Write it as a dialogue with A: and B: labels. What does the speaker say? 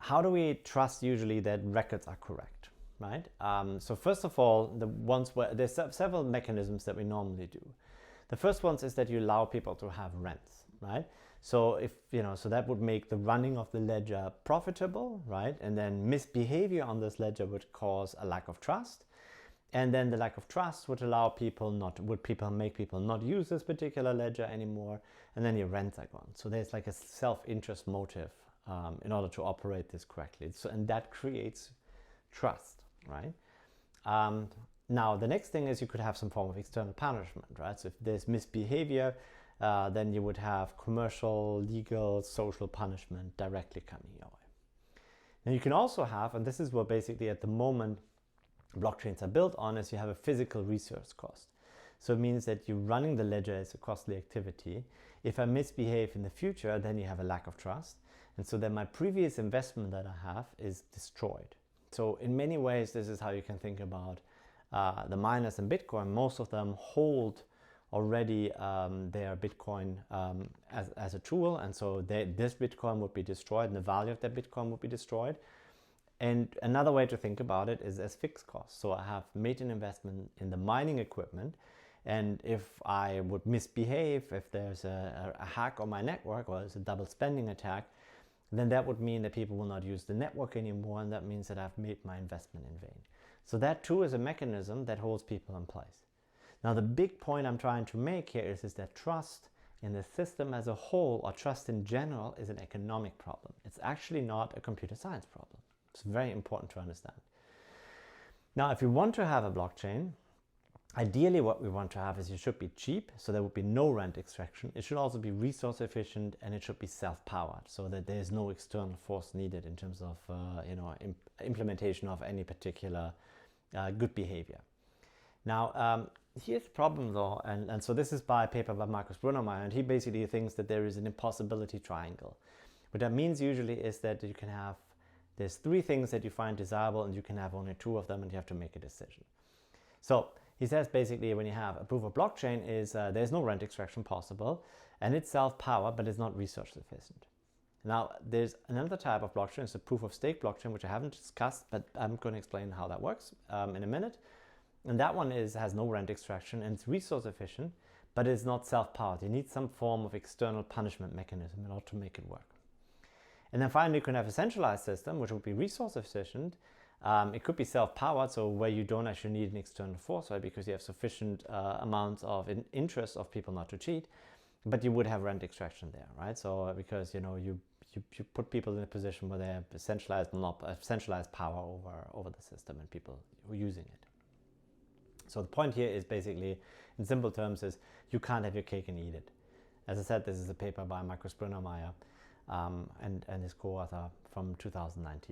A: how do we trust usually that records are correct, right? So first of all, there's several mechanisms that we normally do. The first one is that you allow people to have rents, right? So so that would make the running of the ledger profitable, right? And then misbehavior on this ledger would cause a lack of trust. And then the lack of trust would make people not use this particular ledger anymore. And then your rents are gone. So there's like a self-interest motive in order to operate this correctly. And that creates trust, right? Now, the next thing is you could have some form of external punishment, right? So if there's misbehavior, then you would have commercial, legal, social punishment directly coming your way. Now you can also have, and this is what basically at the moment blockchains are built on, is you have a physical resource cost. So it means that you running the ledger is a costly activity. If I misbehave in the future, then you have a lack of trust. And so then my previous investment that I have is destroyed. So in many ways, this is how you can think about the miners in Bitcoin. Most of them hold already their Bitcoin as a tool. And so this Bitcoin would be destroyed and the value of that Bitcoin would be destroyed. And another way to think about it is as fixed costs. So I have made an investment in the mining equipment. And if I would misbehave, if there's a hack on my network or there's a double spending attack, then that would mean that people will not use the network anymore. And that means that I've made my investment in vain. So that too is a mechanism that holds people in place. Now, the big point I'm trying to make here is that trust in the system as a whole, or trust in general, is an economic problem. It's actually not a computer science problem. It's very important to understand. Now, if you want to have a blockchain, ideally what we want to have is it should be cheap, so there would be no rent extraction. It should also be resource efficient, and it should be self-powered, so that there's no external force needed in terms of implementation of any particular good behavior. Now, here's the problem though, and so this is by a paper by Markus Brunnermeier, and he basically thinks that there is an impossibility triangle. What that means usually is that you can have, there's three things that you find desirable, and you can have only two of them, and you have to make a decision. So he says basically when you have a proof of blockchain is there's no rent extraction possible, and it's self-powered, but it's not resource efficient. Now, there's another type of blockchain, it's a proof of stake blockchain, which I haven't discussed, but I'm going to explain how that works in a minute. And that one has no rent extraction, and it's resource efficient, but it's not self-powered. You need some form of external punishment mechanism in order to make it work. And then finally, you can have a centralized system, which would be resource efficient. It could be self-powered, so where you don't actually need an external force, right? Because you have sufficient amounts of interest of people not to cheat, but you would have rent extraction there, right? So because you put people in a position where they have centralized power over the system and people who are using it. So the point here is basically, in simple terms, is you can't have your cake and eat it. As I said, this is a paper by Markus Brunnermeier and his co-author from 2019.